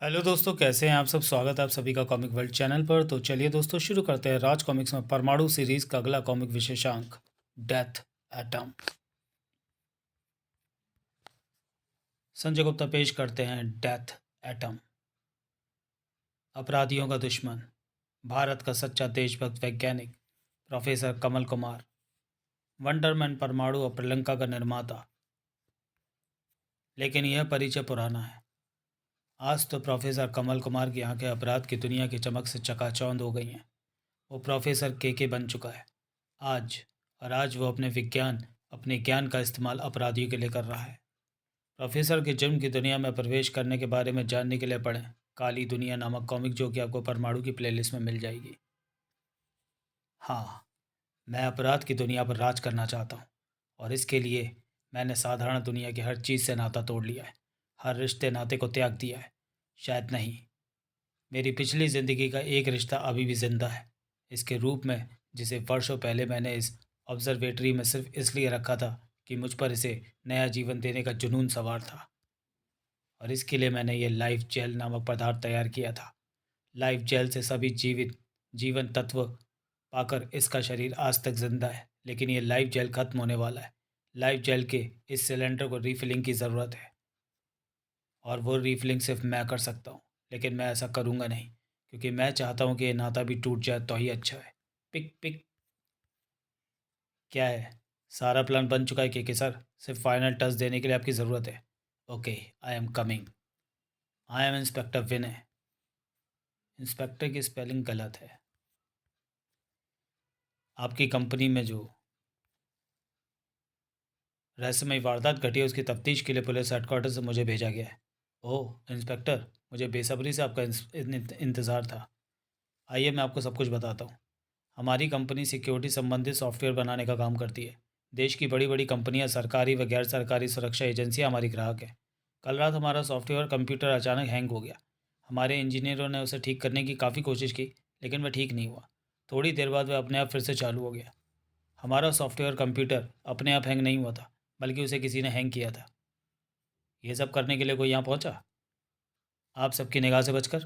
Hello दोस्तों, कैसे हैं आप सब। स्वागत है आप सभी का कॉमिक वर्ल्ड चैनल पर। तो चलिए दोस्तों, शुरू करते हैं राज कॉमिक्स में परमाणु सीरीज का अगला कॉमिक विशेषांक, डेथ एटम। संजय गुप्ता पेश करते हैं डेथ एटम। अपराधियों का दुश्मन, भारत का सच्चा देशभक्त वैज्ञानिक प्रोफेसर कमल कुमार, वंडरमैन परमाणु और प्रियंका का निर्माता। लेकिन यह परिचय पुराना है। आज तो प्रोफेसर कमल कुमार की आंखें अपराध की दुनिया की चमक से चकाचौंध हो गई हैं। वो प्रोफेसर के बन चुका है आज। और आज वो अपने ज्ञान का इस्तेमाल अपराधियों के लिए कर रहा है। प्रोफेसर के जिम की दुनिया में प्रवेश करने के बारे में जानने के लिए पढ़ें काली दुनिया नामक कॉमिक, जो कि आपको परमाणु की प्लेलिस्ट में मिल जाएगी। हाँ, मैं अपराध की दुनिया पर राज करना चाहता हूँ, और इसके लिए मैंने साधारण दुनिया की हर चीज़ से नाता तोड़ लिया है। हर रिश्ते नाते को त्याग दिया है। शायद नहीं, मेरी पिछली ज़िंदगी का एक रिश्ता अभी भी जिंदा है, इसके रूप में, जिसे वर्षों पहले मैंने इस ऑब्जर्वेटरी में सिर्फ इसलिए रखा था कि मुझ पर इसे नया जीवन देने का जुनून सवार था। और इसके लिए मैंने ये लाइफ जेल नामक पदार्थ तैयार किया था। लाइफ जेल से सभी जीवन तत्व पाकर इसका शरीर आज तक जिंदा है। लेकिन ये लाइफ जेल खत्म होने वाला है। लाइफ जेल के इस सिलेंडर को रिफिलिंग की ज़रूरत है, और वो रिफिलिंग सिर्फ मैं कर सकता हूँ। लेकिन मैं ऐसा करूँगा नहीं, क्योंकि मैं चाहता हूँ कि ये नाता भी टूट जाए तो ही अच्छा है। Pick pick. क्या है, सारा प्लान बन चुका है के सर। सिर्फ फाइनल टच देने के लिए आपकी ज़रूरत है। Okay, I am coming. I am inspector Vinay. Inspector की स्पेलिंग गलत है। आपकी कंपनी में जो रहस्यमय वारदात घटी है, उसकी तफ्तीश के लिए पुलिस हेडक्वार्टर से मुझे भेजा गया है। ओह इंस्पेक्टर, मुझे बेसब्री से आपका इंतज़ार था। आइए मैं आपको सब कुछ बताता हूँ। हमारी कंपनी सिक्योरिटी संबंधित सॉफ्टवेयर बनाने का काम करती है। देश की बड़ी बड़ी कंपनियां, सरकारी व गैर सरकारी सुरक्षा एजेंसियां हमारी ग्राहक हैं। कल रात हमारा सॉफ्टवेयर कंप्यूटर अचानक हैंग हो गया। हमारे इंजीनियरों ने उसे ठीक करने की काफ़ी कोशिश की, लेकिन वह ठीक नहीं हुआ। थोड़ी देर बाद वह अपने आप फिर से चालू हो गया। हमारा सॉफ्टवेयर कंप्यूटर अपने आप हैंग नहीं हुआ था, बल्कि उसे किसी ने हैंग किया था। ये सब करने के लिए कोई यहाँ पहुँचा, आप सबकी निगाह से बचकर।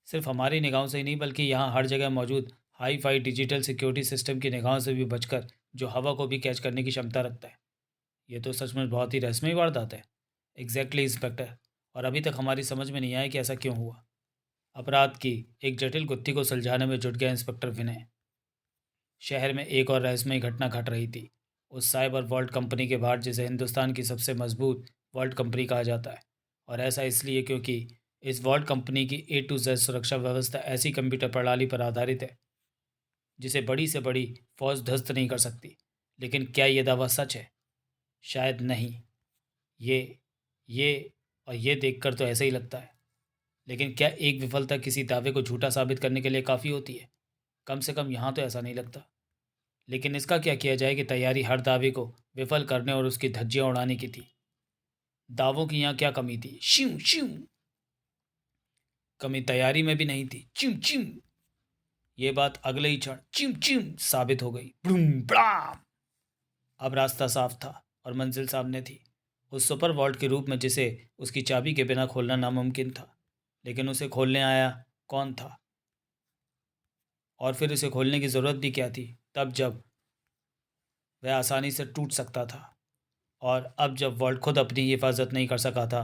सिर्फ हमारी निगाहों से ही नहीं, बल्कि यहाँ हर जगह मौजूद hi fi digital security system की निगाहों से भी बचकर, जो हवा को भी कैच करने की क्षमता रखता है। ये तो सचमुच बहुत ही रहस्यमय वारदात है। Exactly inspector. और अभी तक हमारी समझ में नहीं आया कि ऐसा क्यों हुआ। अपराध की एक जटिल गुत्थी को सुलझाने में जुट गया इंस्पेक्टर विनय। शहर में एक और रहस्यमय घटना घट रही थी। उस साइबर वॉल्ट कंपनी के बाहर, जिसे हिंदुस्तान की सबसे मजबूत वॉल्ट कंपनी कहा जाता है। और ऐसा इसलिए क्योंकि इस वॉल्ट कंपनी की A to Z सुरक्षा व्यवस्था ऐसी कंप्यूटर प्रणाली पर आधारित है जिसे बड़ी से बड़ी फौज ध्वस्त नहीं कर सकती। लेकिन क्या ये दावा सच है? शायद नहीं। ये ये और ये देखकर तो ऐसा ही लगता है। लेकिन क्या एक विफलता किसी दावे को झूठा साबित करने के लिए काफ़ी होती है? कम से कम यहाँ तो ऐसा नहीं लगता। लेकिन इसका क्या किया जाए कि तैयारी हर दावे को विफल करने और उसकी धज्जियां उड़ाने की थी। दावों की यहाँ क्या कमी थी? शिव शिव। कमी तैयारी में भी नहीं थी। चिम चिम। ये बात अगले ही क्षण चिम चिम साबित हो गई। ब्लूम ब्लाम। अब रास्ता साफ था और मंजिल सामने थी। उस सुपर वॉल्ट के रूप में, जिसे उसकी चाबी के बिना खोलना नामुमकिन था। लेकिन उसे खोलने आया कौन था? और फिर उसे खोलने की ज़रूरत भी क्या थी, तब जब वह आसानी से टूट सकता था? और अब जब वॉल्ट खुद अपनी हिफाजत नहीं कर सका था,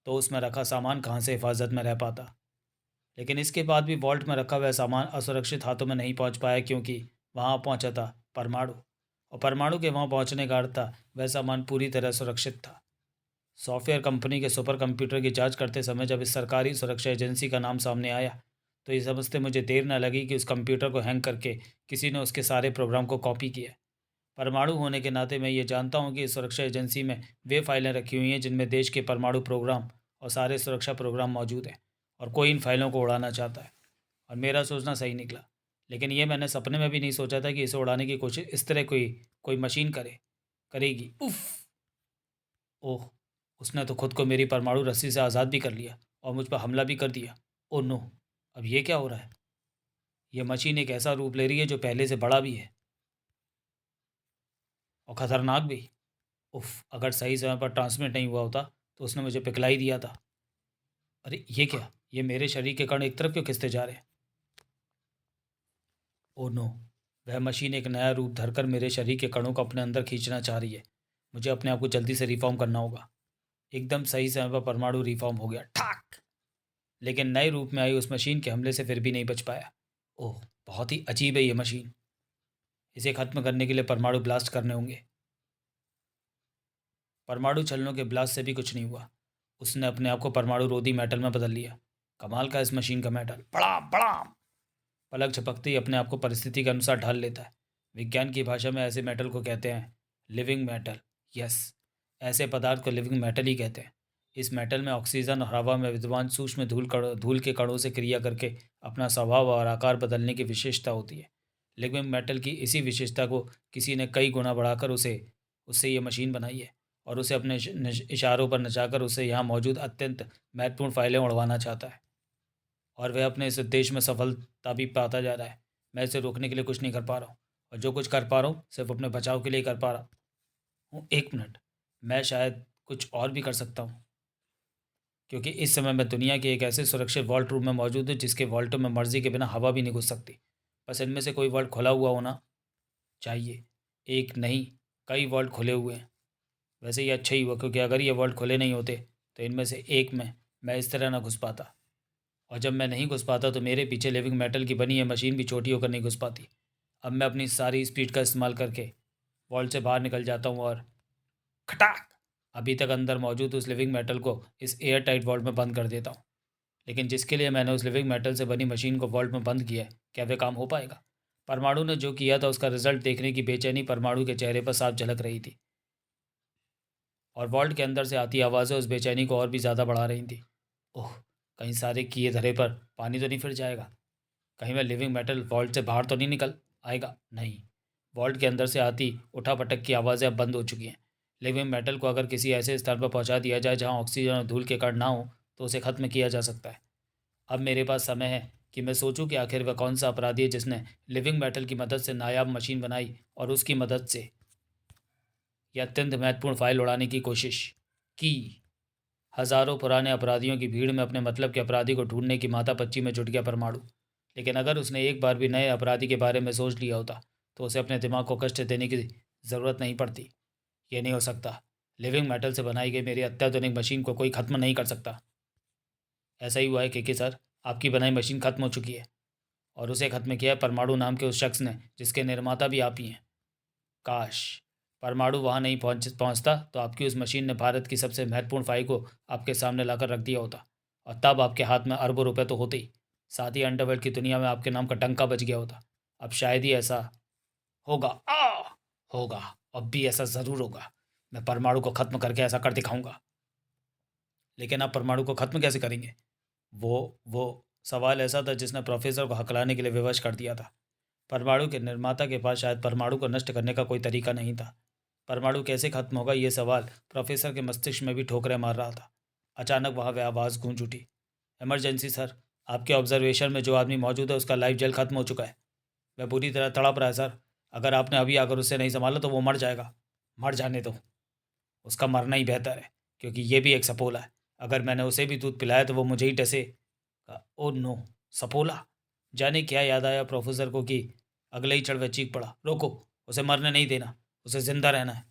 तो उसमें रखा सामान कहाँ से हिफाजत में रह पाता? लेकिन इसके बाद भी वॉल्ट में रखा वह सामान असुरक्षित हाथों में नहीं पहुंच पाया, क्योंकि वहां पहुंचा था परमाणु। और परमाणु के वहां पहुंचने का अर्थ था वह सामान पूरी तरह सुरक्षित था। सॉफ्टवेयर कंपनी के सुपर कंप्यूटर की जांच करते समय जब इस सरकारी सुरक्षा एजेंसी का नाम सामने आया, तो ये समझते मुझे देर न लगी कि उस कंप्यूटर को हैंग करके किसी ने उसके सारे प्रोग्राम को कॉपी किया। परमाणु होने के नाते मैं ये जानता हूँ कि इस सुरक्षा एजेंसी में वे फाइलें रखी हुई हैं जिनमें देश के परमाणु प्रोग्राम और सारे सुरक्षा प्रोग्राम मौजूद हैं। और कोई इन फाइलों को उड़ाना चाहता है। और मेरा सोचना सही निकला। लेकिन ये मैंने सपने में भी नहीं सोचा था कि इसे उड़ाने की कोशिश इस तरह कोई कोई मशीन करेगी। उफ। ओह, उसने तो खुद को मेरी परमाणु रस्सी से आज़ाद भी कर लिया और मुझ पर हमला भी कर दिया। ओह नो, अब ये क्या हो रहा है? यह मशीन एक ऐसा रूप ले रही है जो पहले से बड़ा भी है और ख़तरनाक भी। उफ, अगर सही समय पर ट्रांसमिट नहीं हुआ होता तो उसने मुझे पिघला ही दिया था। अरे ये क्या? ये मेरे शरीर के कण एक तरफ क्यों खिंचते जा रहे हैं? Oh no! वह मशीन एक नया रूप धरकर मेरे शरीर के कणों को अपने अंदर खींचना चाह रही है। मुझे अपने आप को जल्दी से रिफ़ॉर्म करना होगा। एकदम सही समय पर परमाणु रिफ़ॉर्म हो गया। ठाक! लेकिन नए रूप में आई उस मशीन के हमले से फिर भी नहीं बच पाया। ओह! बहुत ही अजीब है ये मशीन। इसे ख़त्म करने के लिए परमाणु ब्लास्ट करने होंगे। परमाणु छलनों के ब्लास्ट से भी कुछ नहीं हुआ। उसने अपने आप को परमाणु रोधी मेटल में बदल लिया। कमाल का इस मशीन का मेटल। बड़ाम बड़ाम! पलक झपकते ही अपने आप को परिस्थिति के अनुसार ढाल लेता है। विज्ञान की भाषा में ऐसे मेटल को कहते हैं लिविंग मेटल। यस, ऐसे पदार्थ को लिविंग मेटल ही कहते हैं। इस मेटल में ऑक्सीजन और हवा में विद्यमान सूक्ष्म धूल के कणों से क्रिया करके अपना स्वभाव और आकार बदलने की विशेषता होती है। लिविंग मेटल की इसी विशेषता को किसी ने कई गुना बढ़ाकर उसे उससे ये मशीन बनाई है और उसे अपने इशारों पर नचाकर उसे यहाँ मौजूद अत्यंत महत्वपूर्ण फाइलें उड़वाना चाहता है। और वह अपने इस उद्देश्य में सफलता भी पाता जा रहा है। मैं इसे रोकने के लिए कुछ नहीं कर पा रहा हूँ और जो कुछ कर पा रहा हूँ सिर्फ अपने बचाव के लिए कर पा रहा हूँ। 1 मिनट, मैं शायद कुछ और भी कर सकता हूँ, क्योंकि इस समय मैं दुनिया के एक ऐसे सुरक्षित वॉल्ट रूम में मौजूद हूँ जिसके वॉल्टों में मर्जी के बिना हवा भी नहीं घुस सकती। बस इनमें से कोई वॉल्ट खुला हुआ होना चाहिए। एक नहीं, कई वॉल्ट खुले हुए हैं। वैसे ये अच्छा ही हुआ, क्योंकि अगर ये वॉल्ट खुले नहीं होते तो इनमें से एक में मैं इस तरह ना घुस पाता, और जब मैं नहीं घुस पाता तो मेरे पीछे लिविंग मेटल की बनी ये मशीन भी छोटी होकर नहीं घुस पाती। अब मैं अपनी सारी स्पीड का इस्तेमाल करके वॉल्ट से बाहर निकल जाता हूँ और खटाक, अभी तक अंदर मौजूद उस लिविंग मेटल को इस एयर टाइट वॉल्ट में बंद कर देता हूँ। लेकिन जिसके लिए मैंने उस लिविंग मेटल से बनी मशीन को वॉल्ट में बंद किया है, क्या वह काम हो पाएगा? परमाणु ने जो किया था उसका रिजल्ट देखने की बेचैनी परमाणु के चेहरे पर साफ झलक रही थी, और वॉल्ट के अंदर से आती आवाज़ें उस बेचैनी को और भी ज़्यादा बढ़ा रही थी। ओह! कहीं सारे किए धरे पर पानी तो नहीं फिर जाएगा? कहीं मैं लिविंग मेटल वॉल्ट से बाहर तो नहीं निकल आएगा? नहीं। वॉल्ट के अंदर से आती उठा-पटक की आवाज़ें अब बंद हो चुकी हैं। लिविंग मेटल को अगर किसी ऐसे स्थान पर पहुँचा दिया जाए जहाँ ऑक्सीजन और धूल के कण ना हों, तो उसे ख़त्म किया जा सकता है। अब मेरे पास समय है कि मैं सोचूं कि आखिर वह कौन सा अपराधी है जिसने लिविंग मेटल की मदद से नायाब मशीन बनाई और उसकी मदद से यह अत्यंत महत्वपूर्ण फाइल उड़ाने की कोशिश की। हजारों पुराने अपराधियों की भीड़ में अपने मतलब के अपराधी को ढूंढने की मातापच्ची में जुट गया परमाणु। लेकिन अगर उसने एक बार भी नए अपराधी के बारे में सोच लिया होता तो उसे अपने दिमाग को कष्ट देने की ज़रूरत नहीं पड़ती। ये नहीं हो सकता। लिविंग मेटल से बनाई गई मेरी अत्याधुनिक मशीन को कोई ख़त्म नहीं कर सकता। ऐसा ही हुआ है केके सर, आपकी बनाई मशीन ख़त्म हो चुकी है, और उसे ख़त्म किया है परमाणु नाम के उस शख्स ने जिसके निर्माता भी आप ही हैं। काश परमाणु वहाँ नहीं पहुँचता तो आपकी उस मशीन ने भारत की सबसे महत्वपूर्ण फाइल को आपके सामने लाकर रख दिया होता, और तब आपके हाथ में अरबों रुपए तो होते ही, साथ ही अंडरवर्ल्ड की दुनिया में आपके नाम का डंका बज गया होता। अब शायद ही ऐसा होगा। होगा, अब भी ऐसा ज़रूर होगा। मैं परमाणु को ख़त्म करके ऐसा कर दिखाऊंगा। लेकिन आप परमाणु को ख़त्म कैसे करेंगे? वो सवाल ऐसा था जिसने प्रोफेसर को हकलाने के लिए विवश कर दिया था। परमाणु के निर्माता के पास शायद परमाणु को नष्ट करने का कोई तरीका नहीं था। परमाणु कैसे खत्म होगा, ये सवाल प्रोफेसर के मस्तिष्क में भी ठोकरें मार रहा था। अचानक वहाँ वह आवाज़ गूंज उठी। इमरजेंसी सर, आपके ऑब्जर्वेशन में जो आदमी मौजूद है उसका लाइफ जेल खत्म हो चुका है। वह बुरी तरह तड़प रहा है सर। अगर आपने अभी आकर उससे नहीं संभाला तो वो मर जाएगा। मर जाने दो, उसका मरना ही बेहतर है, क्योंकि ये भी एक सपोला है। अगर मैंने उसे भी दूध पिलाया तो वो मुझे ही डसे। Oh no! सपोला! जाने क्या याद आया प्रोफेसर को कि अगले ही क्षण वह चीख पड़ा, रोको, उसे मरने नहीं देना, उसे जिंदा रहना है,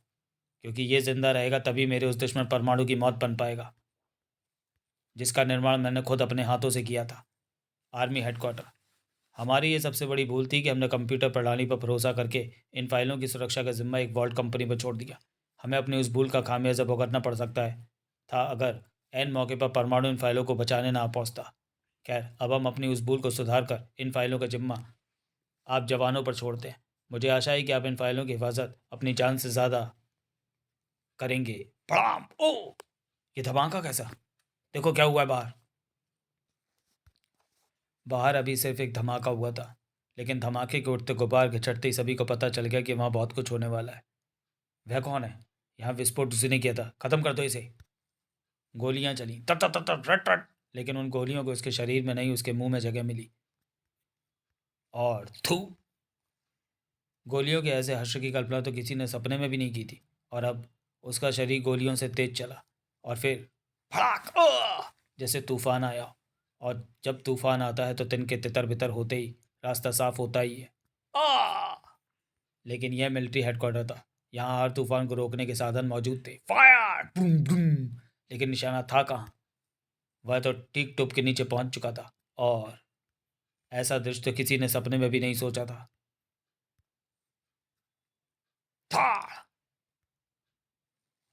क्योंकि ये जिंदा रहेगा तभी मेरे उस दुश्मन परमाणु की मौत बन पाएगा जिसका निर्माण मैंने खुद अपने हाथों से किया था। Army headquarter. हमारी ये सबसे बड़ी भूल थी कि हमने कंप्यूटर प्रणाली पर भरोसा करके इन फाइलों की सुरक्षा का जिम्मा एक वॉल्ट कंपनी पर छोड़ दिया। हमें अपनी उस भूल का खामियाजा भुगतना पड़ सकता है था अगर एन मौके पर परमाणु इन फाइलों को बचाने ना पहुंचता। खैर, अब हम अपनी उस भूल को सुधार कर इन फाइलों का जिम्मा आप जवानों पर छोड़ते हैं। मुझे आशा है कि आप इन फाइलों की हिफाजत अपनी जान से ज़्यादा करेंगे। प्रणाम। ओ, ये धमाका कैसा? देखो क्या हुआ है बाहर। बाहर अभी सिर्फ एक धमाका हुआ था, लेकिन धमाके के उठते गुब्बार के चढ़ते ही सभी को पता चल गया कि वहाँ बहुत कुछ होने वाला है। वह कौन है? यहाँ विस्फोट उसी ने किया था, खत्म कर दो इसे। गोलियां चली, तट तट तट तट रट रट, लेकिन उन गोलियों को उसके शरीर में नहीं, उसके मुंह में जगह मिली। और थू! गोलियों के ऐसे हश्र की कल्पना तो किसी ने सपने में भी नहीं की थी। और अब उसका शरीर गोलियों से तेज चला, और फिर फड़ाक! जैसे तूफान आया, और जब तूफान आता है तो तिनके तितर बितर होते ही रास्ता साफ होता ही है। आ लेकिन यह मिलिट्री हेडक्वार्टर था। यहाँ हर तूफान को रोकने के साधन मौजूद थे। फायर बूम बूम, लेकिन निशाना था कहाँ? वह तो ठीक टोप के नीचे पहुंच चुका था, और ऐसा दृश्य तो किसी ने सपने में भी नहीं सोचा था। था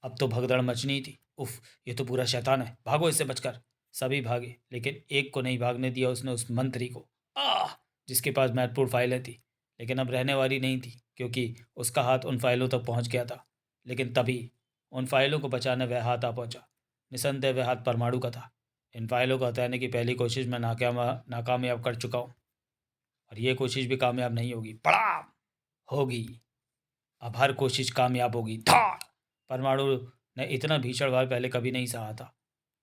अब तो भगदड़ मचनी थी। उफ, ये तो पूरा शैतान है, भागो इससे बचकर। सभी भागे, लेकिन एक को नहीं भागने दिया उसने, उस मंत्री को। आह, जिसके पास महत्वपूर्ण फाइलें थी, लेकिन अब रहने वाली नहीं थी, क्योंकि उसका हाथ उन फाइलों तक पहुंच गया था। लेकिन तभी उन फाइलों को बचाने वह हाथ आ पहुंचा। निसंदेह वह हाथ परमाणु का था। इन फाइलों को हटाने की पहली कोशिश मैं नाकामयाब कर चुका हूँ, और ये कोशिश भी कामयाब नहीं होगी। पड़ा होगी। अब हर कोशिश कामयाब होगी। था परमाणु ने इतना भीषण वार पहले कभी नहीं सहा था।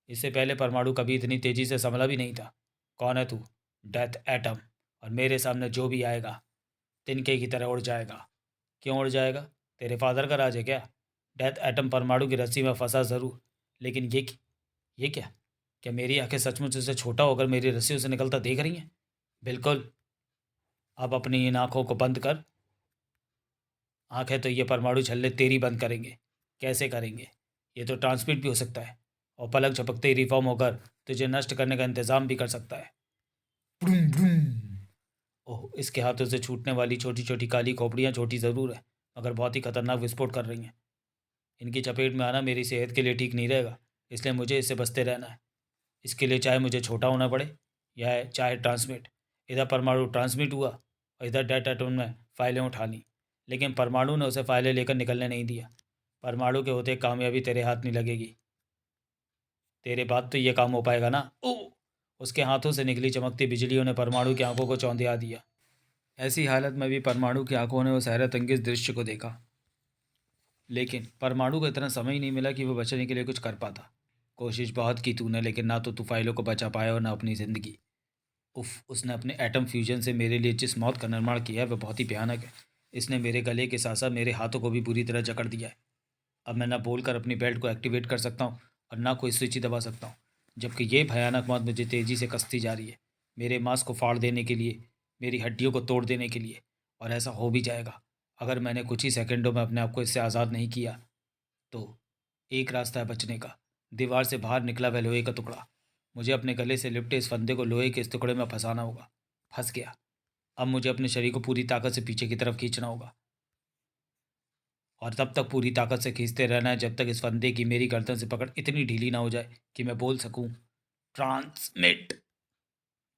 इससे पहले परमाणु कभी इतनी तेजी से संभला भी नहीं था। कौन है तू? Death atom. और मेरे सामने जो भी आएगा तिनके की तरह उड़ जाएगा। क्यों उड़ जाएगा? तेरे फादर का राज है क्या? डेथ एटम परमाणु की रस्सी में फंसा ज़रूर, लेकिन ये क्या? क्या मेरी आंखें सचमुच उससे छोटा होकर मेरी रस्सियों से निकलता देख रही हैं? बिल्कुल। अब अपनी इन आंखों को बंद कर। आंखें तो ये परमाणु छल्ले तेरी बंद करेंगे। कैसे करेंगे? ये तो ट्रांसमिट भी हो सकता है, और पलक झपकते ही रिफॉर्म होकर तुझे नष्ट करने का इंतजाम भी कर सकता है। Broom broom. ओह, इसके हाथों से छूटने वाली छोटी छोटी काली खोपड़ियाँ छोटी ज़रूर है, मगर बहुत ही खतरनाक विस्फोट कर रही हैं। इनकी चपेट में आना मेरी सेहत के लिए ठीक नहीं रहेगा, इसलिए मुझे इससे बचते रहना है। इसके लिए चाहे मुझे छोटा होना पड़े, या चाहे ट्रांसमिट। इधर परमाणु ट्रांसमिट हुआ, और इधर डेटा टोन में फाइलें उठा ली, लेकिन परमाणु ने उसे फाइलें लेकर निकलने नहीं दिया। परमाणु के होते कामयाबी तेरे हाथ नहीं लगेगी। तेरे बाद तो ये काम हो पाएगा ना? ओ! उसके हाथों से निकली चमकती बिजलियों ने परमाणु की आंखों को चौंधिया दिया। ऐसी हालत में भी परमाणु की आंखों ने उस हैरत अंगेज दृश्य को देखा, लेकिन परमाणु को इतना समय ही नहीं मिला कि वो बचने के लिए कुछ कर पाता। कोशिश बहुत की तूने, लेकिन ना तो तू फाइलों को बचा पाया और ना अपनी ज़िंदगी। उफ, उसने अपने एटम फ्यूजन से मेरे लिए जिस मौत का निर्माण किया है वह बहुत ही भयानक है। इसने मेरे गले के साथ साथ मेरे हाथों को भी बुरी तरह जकड़ दिया है। अब मैं ना बोलकर अपनी बेल्ट को एक्टिवेट कर सकता हूँ, और ना कोई स्विच ही दबा सकता हूँ, जबकि ये भयानक मौत मुझे तेज़ी से कसती जा रही है, मेरे मांस को फाड़ देने के लिए, मेरी हड्डियों को तोड़ देने के लिए। और ऐसा हो भी जाएगा अगर मैंने कुछ ही सेकंडों में अपने आप को इससे आज़ाद नहीं किया तो। एक रास्ता है बचने का। दीवार से बाहर निकला वह लोहे का टुकड़ा। मुझे अपने गले से लिपटे इस फंदे को लोहे के इस टुकड़े में फंसाना होगा। फंस गया। अब मुझे अपने शरीर को पूरी ताकत से पीछे की तरफ खींचना होगा, और तब तक पूरी ताकत से खींचते रहना है जब तक इस फंदे की मेरी गर्दन से पकड़ इतनी ढीली ना हो जाए कि मैं बोल सकूं, ट्रांसमिट।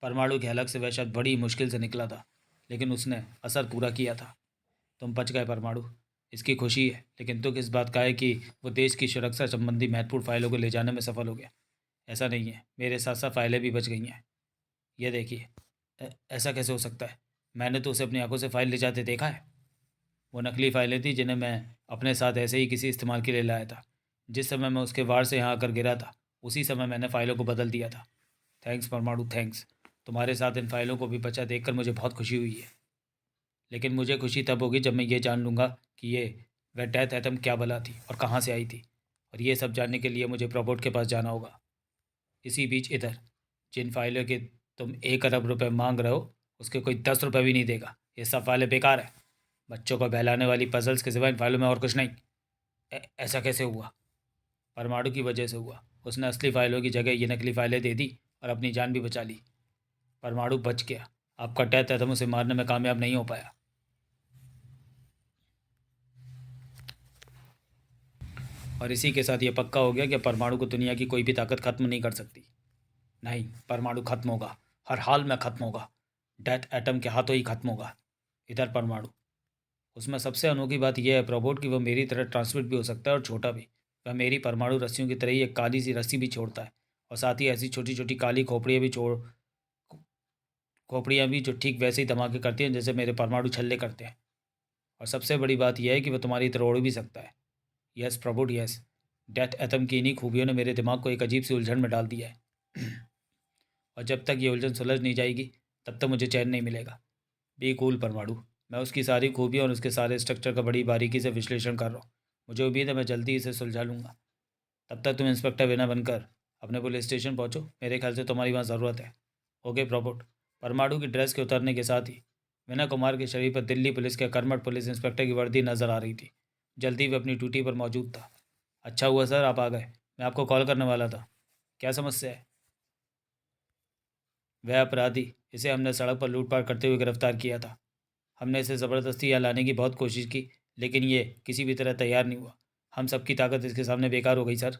परमाणु के हलक से वह शब्द बड़ी मुश्किल से निकला था, लेकिन उसने असर पूरा किया था। तुम बच गए परमाणु। इसकी खुशी है, लेकिन दुख इस बात का है कि वो देश की सुरक्षा संबंधी महत्वपूर्ण फाइलों को ले जाने में सफल हो गया। ऐसा नहीं है, मेरे साथ साथ फाइलें भी बच गई हैं। ये देखिए। ऐसा कैसे हो सकता है? मैंने तो उसे अपनी आंखों से फाइल ले जाते देखा है। वो नकली फाइलें थी जिन्हें मैं अपने साथ ऐसे ही किसी इस्तेमाल के लिए लाया था। जिस समय मैं उसके वार से यहाँ आकर गिरा था, उसी समय मैंने फ़ाइलों को बदल दिया था। थैंक्स परमाणु, थैंक्स। तुम्हारे साथ इन फाइलों को भी बचा देखकर मुझे बहुत खुशी हुई है, लेकिन मुझे खुशी तब होगी जब मैं ये जान लूँगा कि ये वह डेथ एटम क्या बला थी और कहाँ से आई थी। और ये सब जानने के लिए मुझे प्रॉबोट के पास जाना होगा। इसी बीच इधर, जिन फाइलों के तुम 1 अरब रुपए मांग रहे हो, उसके कोई 10 रुपए भी नहीं देगा। ये सब फाइलें बेकार है। बच्चों को बहलाने वाली पजल्स के सिवाय इन फाइलों में और कुछ नहीं। ऐसा कैसे हुआ? परमाणु की वजह से हुआ। उसने असली फाइलों की जगह ये नकली फाइलें दे दी और अपनी जान भी बचा ली। परमाणु बच गया। आपका डेथ एटम उसे मारने में कामयाब नहीं हो पाया। और इसी के साथ ये पक्का हो गया कि परमाणु को दुनिया की कोई भी ताकत खत्म नहीं कर सकती। नहीं, परमाणु खत्म होगा, हर हाल में खत्म होगा। डेथ एटम के हाथों ही खत्म होगा। इधर परमाणु, उसमें सबसे अनोखी बात यह है प्रोबोट कि वह मेरी तरह ट्रांसमिट भी हो सकता है और छोटा भी। वह मेरी परमाणु रस्सियों की तरह ही एक काली सी रस्सी भी छोड़ता है, और साथ ही ऐसी छोटी छोटी काली खोपड़ियाँ भी जो ठीक वैसे ही धमाके करती हैं जैसे मेरे परमाणु छल्ले करते हैं। और सबसे बड़ी बात यह है कि वह तुम्हारी तरह उड़ भी सकता है। Yes Prabodh, yes. Death atom की इन्हीं खूबियों ने मेरे दिमाग को एक अजीब सी उलझन में डाल दिया है। और जब तक ये उलझन सुलझ नहीं जाएगी तब तक मुझे चैन नहीं मिलेगा। बी कूल परमाणु। मैं उसकी सारी खूबियों और उसके सारे स्ट्रक्चर का बड़ी बारीकी से विश्लेषण कर रहा हूँ। मुझे उम्मीद है मैं जल्दी इसे सुलझा लूँगा। तब तक तुम इंस्पेक्टर विनय बनकर अपने पुलिस स्टेशन पहुँचो, मेरे ख्याल से तुम्हारी वहाँ ज़रूरत है। ओके प्रॉपर्ट। परमाणु की ड्रेस के उतरने के साथ ही विनय कुमार के शरीर पर दिल्ली पुलिस के कर्मठ पुलिस इंस्पेक्टर की वर्दी नजर आ रही थी। जल्दी वह अपनी ड्यूटी पर मौजूद था। अच्छा हुआ सर आप आ गए, मैं आपको कॉल करने वाला था। क्या समस्या है? वह अपराधी, इसे हमने सड़क पर लूटपाट करते हुए गिरफ्तार किया था। हमने इसे ज़बरदस्ती यहाँ लाने की बहुत कोशिश की, लेकिन ये किसी भी तरह तैयार नहीं हुआ। हम सबकी ताकत इसके सामने बेकार हो गई सर।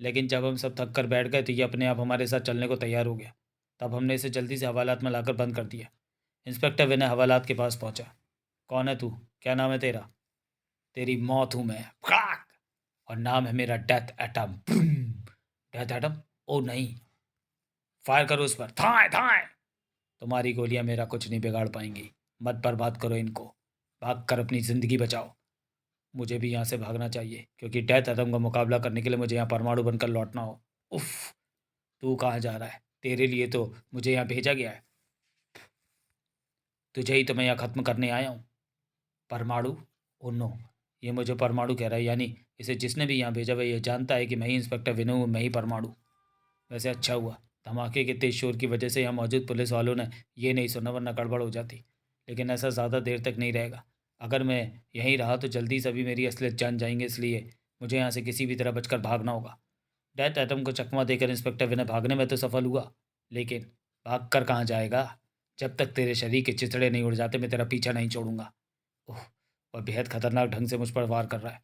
लेकिन जब हम सब थक कर बैठ गए तो ये अपने आप हमारे साथ चलने को तैयार हो गया। तब हमने इसे जल्दी से हवालात में लाकर बंद कर दिया। इंस्पेक्टर विनय हवालात के पास पहुंचा। कौन है तू? क्या नाम है तेरा? तेरी मौत हूं मैं। फड़ाक! और नाम है मेरा डेथ एटम। Death atom? ओ नहीं, फायर करो उस पर, थाए थाए। तुम्हारी गोलियां मेरा कुछ नहीं बिगाड़ पाएंगी। मत बर्बाद करो इनको, भाग कर अपनी ज़िंदगी बचाओ। मुझे भी यहाँ से भागना चाहिए, क्योंकि डेथ एटम का मुकाबला करने के लिए मुझे यहाँ परमाणु बनकर लौटना हो। उफ! तू कहाँ जा रहा है? तेरे लिए तो मुझे यहाँ भेजा गया है। तुझे ही तो मैं यहाँ ख़त्म करने आया हूँ। परमाणु? ओ नो, ये मुझे परमाणु कह रहा है, यानी इसे जिसने भी यहाँ भेजा वह ये जानता है कि मैं ही इंस्पेक्टर विनू हूँ, मैं ही परमाणु। वैसे अच्छा हुआ, धमाके के तेज शोर की वजह से यहाँ मौजूद पुलिस वालों ने ये नहीं सुना, वरना गड़बड़ हो जाती। लेकिन ऐसा ज़्यादा देर तक नहीं रहेगा। अगर मैं यहीं रहा तो जल्दी सभी मेरी असलियत जान जाएंगे, इसलिए मुझे यहाँ से किसी भी तरह बचकर भागना होगा। डेथ एटम को चकमा देकर इंस्पेक्टर विनय भागने में तो सफल हुआ, लेकिन भाग कर कहाँ जाएगा? जब तक तेरे शरीर के चिथड़े नहीं उड़ जाते मैं तेरा पीछा नहीं छोड़ूंगा। ओह! वह बेहद खतरनाक ढंग से मुझ पर वार कर रहा है,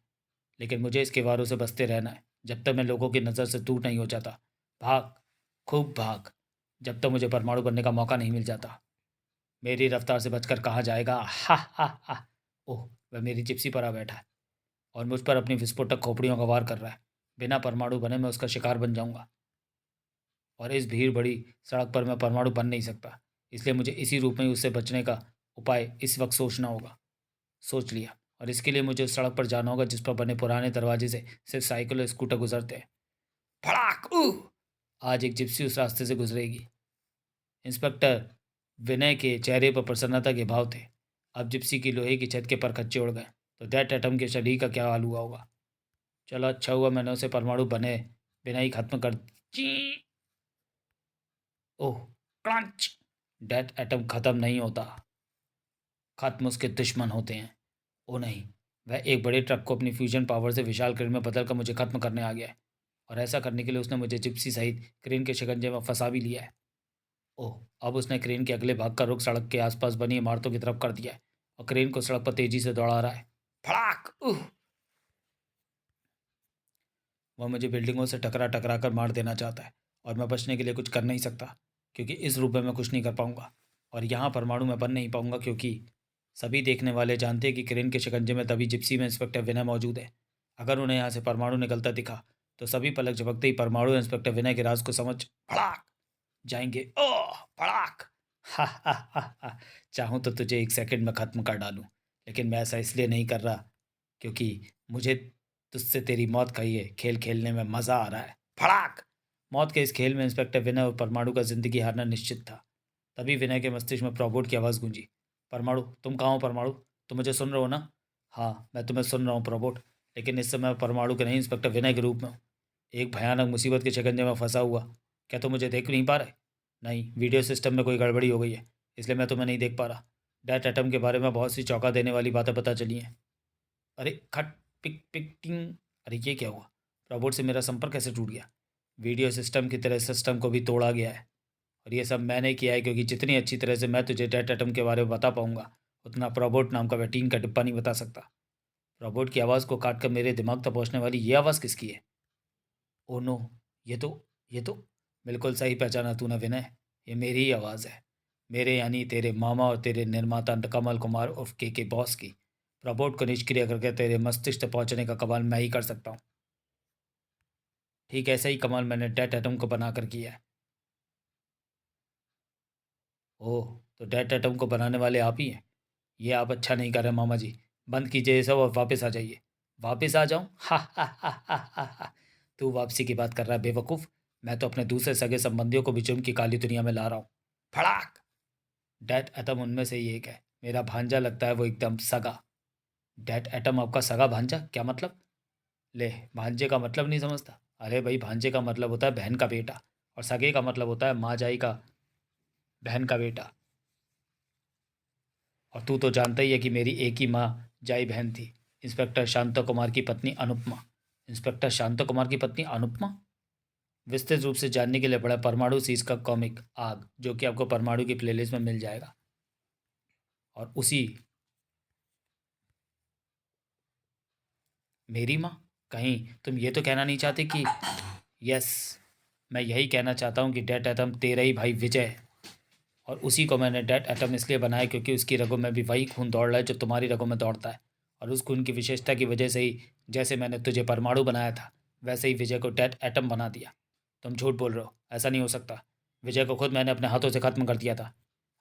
लेकिन मुझे इसके वारों से बचते रहना है जब तक मैं लोगों की नज़र से दूर नहीं हो जाता। भाग, खूब भाग, जब तक मुझे परमाणु बनने का मौका नहीं मिल जाता। मेरी रफ्तार से बचकर कहाँ जाएगा? हा हा हा! ओह! वह मेरी जिप्सी पर आ बैठा है और मुझ पर अपनी विस्फोटक खोपड़ियों का वार कर रहा है। बिना परमाणु बने मैं उसका शिकार बन जाऊंगा, और इस भीड़ बड़ी सड़क पर मैं परमाणु बन नहीं सकता। इसलिए मुझे इसी रूप में ही उससे बचने का उपाय इस वक्त सोचना होगा। सोच लिया, और इसके लिए मुझे उस सड़क पर जाना होगा जिस पर बने पुराने दरवाजे से सिर्फ साइकिल और स्कूटर गुजरते हैं। फड़ाक! आज एक जिप्सी उस रास्ते से गुजरेगी। इंस्पेक्टर विनय के चेहरे पर प्रसन्नता के भाव थे। अब जिप्सी की लोहे की छत के परखच्चे उड़ गए तो दैट एटम के शरीर का क्या हाल हुआ होगा। चलो अच्छा हुआ मैंने उसे परमाणु बने बिना ही खत्म कर। ची! ओह! क्रंच! दैट एटम खत्म नहीं होता, खत्म उसके दुश्मन होते हैं। ओ नहीं, वह एक बड़े ट्रक को अपनी फ्यूजन पावर से विशाल क्रेन में बदलकर मुझे खत्म करने आ गया है, और ऐसा करने के लिए उसने मुझे जिप्सी सहित क्रेन के शिकंजे में फंसा भी लिया है। ओह! अब उसने क्रेन के अगले भाग का रुख सड़क के आसपास बनी इमारतों की तरफ कर दिया है और क्रेन को सड़क पर तेजी से दौड़ा रहा है। फड़ाक! वह मुझे बिल्डिंगों से टकरा टकरा कर मार देना चाहता है, और मैं बचने के लिए कुछ कर नहीं सकता, क्योंकि इस रूप में मैं कुछ नहीं कर पाऊंगा। और यहाँ परमाणु में बन नहीं पाऊंगा, क्योंकि सभी देखने वाले जानते हैं कि क्रेन के शिकंजे में तभी जिप्सी में इंस्पेक्टर विनय मौजूद है। अगर उन्हें यहाँ से परमाणु निकलता दिखा तो सभी पलक झपकते ही परमाणु इंस्पेक्टर विनय के राज को समझ फड़ाक जाएंगे। ओह! फड़ाक! हा हा हा हा! चाहूँ तो तुझे एक सेकंड में ख़त्म कर डालूं, लेकिन मैं ऐसा इसलिए नहीं कर रहा क्योंकि मुझे तुझसे तेरी मौत का ये खेल खेलने में मज़ा आ रहा है। फड़ाक! मौत के इस खेल में इंस्पेक्टर विनय और परमाणु का जिंदगी हारना निश्चित था। तभी विनय के मस्तिष्क में प्रॉबोट की आवाज़ गूंजी। परमाणु, तुम कहाँ हो परमाणु? तुम मुझे सुन रहे हो ना? हाँ, मैं तुम्हें सुन रहा हूँ प्रॉबोट, लेकिन इस समय मैं परमाणु के नहीं इंस्पेक्टर विनय के रूप में हूँ, एक भयानक मुसीबत के शिकंजे में फंसा हुआ। क्या तुम मुझे देख नहीं पा रहे? नहीं, वीडियो सिस्टम में कोई गड़बड़ी हो गई है, इसलिए मैं तुम्हें नहीं देख पा रहा। डेथ एटम के बारे में बहुत सी चौंका देने वाली बातें पता चली हैं। अरे खट पिक पिक टिंग! अरे ये क्या हुआ? रोबोट से मेरा संपर्क कैसे टूट गया? वीडियो सिस्टम की तरह सिस्टम को भी तोड़ा गया है, और ये सब मैंने किया है, क्योंकि जितनी अच्छी तरह से मैं तुझे डेथ एटम के बारे में बता पाऊंगा उतना प्रोबोट नाम का वह टीन का डिब्बा नहीं बता सकता। रोबोट की आवाज़ को काट कर मेरे दिमाग तक पहुंचने वाली ये आवाज़ किसकी है? Oh no! ये तो ये तो बिल्कुल सही पहचाना तूने विनय, ये मेरी ही आवाज़ है। मेरे यानी तेरे मामा और तेरे निर्माता कमल कुमार उर्फ के बॉस की। रोबोट को निष्क्रिय करके तेरे मस्तिष्क तक पहुंचने का कमाल मैं ही कर सकता हूँ। ठीक ऐसा ही कमाल मैंने डेथ एटम को बनाकर किया है। ओह! तो डेथ एटम को बनाने वाले आप ही हैं। ये आप अच्छा नहीं कर रहे मामा जी। बंद कीजिए ये सब और वापस आ जाइए। वापस आ जाऊँ? हा हा हा हा हा हा! तू वापसी की बात कर रहा है बेवकूफ़। मैं तो अपने दूसरे सगे संबंधियों को भी जुर्म की काली दुनिया में ला रहा हूँ। फड़ाक! डेथ एटम उनमें से ही एक है। मेरा भांजा लगता है वो एकदम सगा। डेथ एटम आपका सगा भांजा? क्या मतलब? ले, भांजे का मतलब नहीं समझता? अरे भाई, भांजे का मतलब होता है बहन का बेटा, और सगे का मतलब होता है माँ जाई का बहन का बेटा। और तू तो जानता ही है कि मेरी एक ही माँ जाई बहन थी, इंस्पेक्टर शांता कुमार की पत्नी अनुपमा। इंस्पेक्टर शांता कुमार की पत्नी अनुपमा? विस्तृत रूप से जानने के लिए पढ़ा परमाणु सीज का कॉमिक आग, जो कि आपको परमाणु की प्लेलिस्ट में मिल जाएगा। और उसी मेरी माँ? कहीं तुम ये तो कहना नहीं चाहते कि? यस, मैं यही कहना चाहता हूँ कि डेट एटम तेरा ही भाई विजय है। और उसी को मैंने डेट एटम इसलिए बनाया क्योंकि उसकी रगों में भी वही खून दौड़ रहा है जो तुम्हारी रगों में दौड़ता है। और उस खून की विशेषता की वजह से ही जैसे मैंने तुझे परमाणु बनाया था, वैसे ही विजय को डेट एटम बना दिया। तुम झूठ बोल रहे हो, ऐसा नहीं हो सकता। विजय को खुद मैंने अपने हाथों से ख़त्म कर दिया था।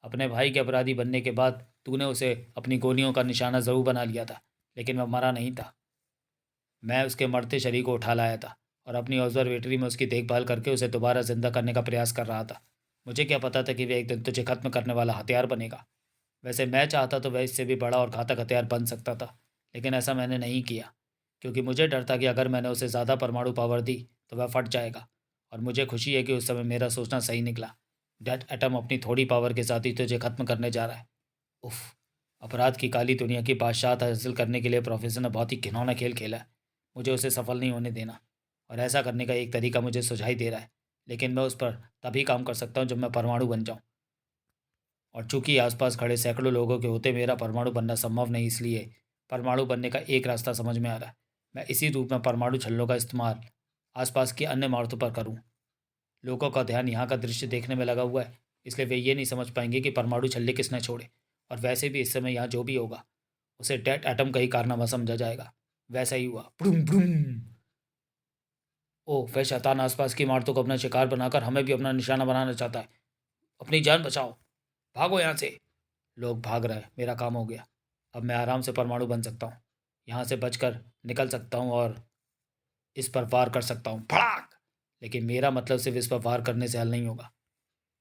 अपने भाई के अपराधी बनने के बाद तूने उसे अपनी गोलियों का निशाना ज़रूर बना लिया था, लेकिन वह मरा नहीं था। मैं उसके मरते शरीर को उठा लाया था और अपनी ऑब्जर्वेटरी में उसकी देखभाल करके उसे दोबारा जिंदा करने का प्रयास कर रहा था। मुझे क्या पता था कि वह एक दिन तुझे खत्म करने वाला हथियार बनेगा। वैसे मैं चाहता तो वह इससे भी बड़ा और घातक हथियार बन सकता था, लेकिन ऐसा मैंने नहीं किया, क्योंकि मुझे डर था कि अगर मैंने उसे ज़्यादा परमाणु पावर दी तो वह फट जाएगा। और मुझे खुशी है कि उस समय मेरा सोचना सही निकला। डेथ एटम अपनी थोड़ी पावर के साथ ही तुझे खत्म करने जा रहा है। उफ। अपराध की काली दुनिया की बादशाहत हासिल करने के लिए प्रोफेसर ने बहुत ही घिनौना खेल खेला है। मुझे उसे सफल नहीं होने देना, और ऐसा करने का एक तरीका मुझे सुझाई दे रहा है, लेकिन मैं उस पर तभी काम कर सकता हूँ जब मैं परमाणु बन जाऊँ। और चूंकि आसपास खड़े सैकड़ों लोगों के होते मेरा परमाणु बनना संभव नहीं, इसलिए परमाणु बनने का एक रास्ता समझ में आ रहा है। मैं इसी रूप में परमाणु छल्लों का इस्तेमाल आसपास की अन्य इमारतों पर करूँ। लोगों का ध्यान यहाँ का दृश्य देखने में लगा हुआ है, इसलिए वे ये नहीं समझ पाएंगे कि परमाणु छल्ले किसने छोड़े। और वैसे भी इस समय यहाँ जो भी होगा उसे डेड एटम का ही कारनामा समझा जाएगा। वैसा ही हुआ। Broom broom. ओह, वह शैतान आसपास की इमारतों को अपना शिकार बनाकर हमें भी अपना निशाना बनाना चाहता है। अपनी जान बचाओ, भागो यहाँ से। लोग भाग रहे हैं, मेरा काम हो गया। अब मैं आराम से परमाणु बन सकता हूँ, यहाँ से बचकर निकल सकता हूँ और इस पर वार कर सकता हूँ, फड़ाक। लेकिन मेरा मतलब सिर्फ इस पर वार करने से हल नहीं होगा।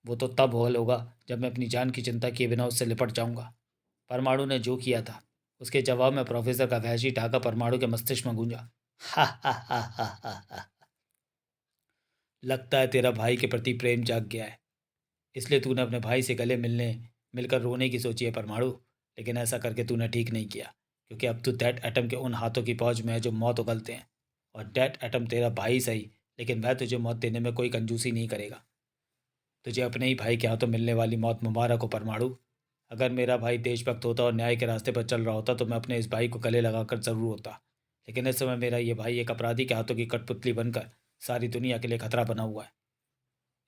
वो तो तब हल होगा जब मैं अपनी जान की चिंता किए बिना उससे लिपट जाऊंगा। परमाणु ने जो किया था उसके जवाब में प्रोफेसर का वहशी ठहाका परमाणु के मस्तिष्क में गूंजा। हा हा हा हा हा हा। लगता है तेरा भाई के प्रति प्रेम जाग गया है, इसलिए तूने अपने भाई से गले मिलकर रोने की सोची है परमाणु। लेकिन ऐसा करके तूने ठीक नहीं किया, क्योंकि अब तू डेट एटम के उन हाथों की पहुंच में है जो मौत उगलते हैं। और डेट एटम तेरा भाई सही, लेकिन वह तुझे मौत देने में कोई कंजूसी नहीं करेगा। तुझे अपने ही भाई के हाथों मिलने वाली मौत मुबारक हो परमाणु। अगर मेरा भाई देशभक्त होता और न्याय के रास्ते पर चल रहा होता तो मैं अपने इस भाई को गले लगाकर ज़रूर होता। लेकिन इस समय मेरा ये भाई एक अपराधी के हाथों की कठपुतली बनकर सारी दुनिया के लिए खतरा बना हुआ है।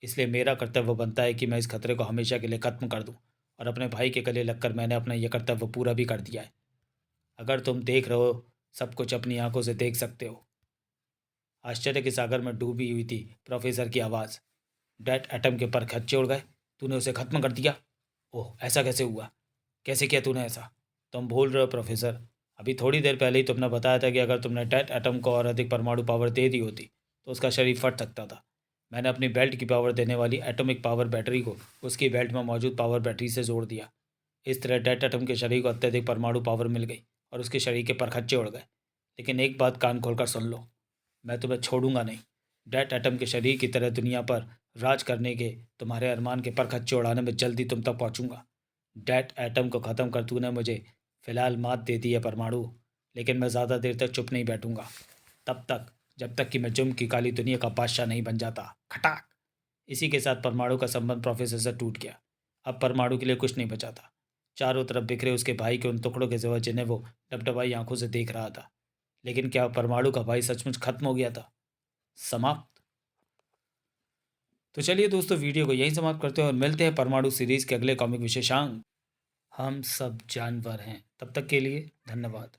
इसलिए मेरा कर्तव्य बनता है कि मैं इस खतरे को हमेशा के लिए खत्म कर दूं। और अपने भाई के गले लगकर मैंने अपना यह कर्तव्य पूरा भी कर दिया है। अगर तुम देख रहे हो, सब कुछ अपनी आंखों से देख सकते हो। आश्चर्य के सागर में डूबी हुई थी प्रोफेसर की आवाज़। डेट एटम के पर खच्चे उड़ गए। तूने उसे खत्म कर दिया? ओह, ऐसा कैसे हुआ? कैसे किया तूने ऐसा? तुम भूल रहे हो प्रोफेसर, अभी थोड़ी देर पहले ही तुमने बताया था कि अगर तुमने डेट एटम को और अधिक परमाणु पावर दे दी होती तो उसका शरीर फट सकता था। मैंने अपनी बेल्ट की पावर देने वाली एटॉमिक पावर बैटरी को उसकी बेल्ट में मौजूद पावर बैटरी से जोड़ दिया। इस तरह डेट एटम के शरीर को अत्यधिक परमाणु पावर मिल गई और उसके शरीर के परखच्चे उड़ गए। लेकिन एक बात कान खोलकर सुन लो, मैं तुम्हें छोड़ूंगा नहीं। डेट एटम के शरीर की तरह दुनिया पर राज करने के तुम्हारे अरमान के परखच्चे उड़ाने में जल्दी तुम तक पहुंचूंगा। डेट एटम को ख़त्म कर तूने मुझे फ़िलहाल मात दे दी है परमाणु, लेकिन मैं ज़्यादा देर तक चुप नहीं बैठूंगा। तब तक, जब तक कि मैं जुर्म की काली दुनिया का बादशाह नहीं बन जाता। खटाक। इसी के साथ परमाणु का संबंध प्रोफेसर से टूट गया। अब परमाणु के लिए कुछ नहीं बचा था। चारों तरफ बिखरे उसके भाई के उन टुकड़ों के सिवा जिन्हें वो डबडबाई आंखों से देख रहा था। लेकिन क्या परमाणु का भाई सचमुच खत्म हो गया था? समाप्त। तो चलिए दोस्तों, वीडियो को यहीं समाप्त करते हैं और मिलते हैं परमाणु सीरीज के अगले कॉमिक विशेषांक हम सब जानवर हैं। तब तक के लिए धन्यवाद।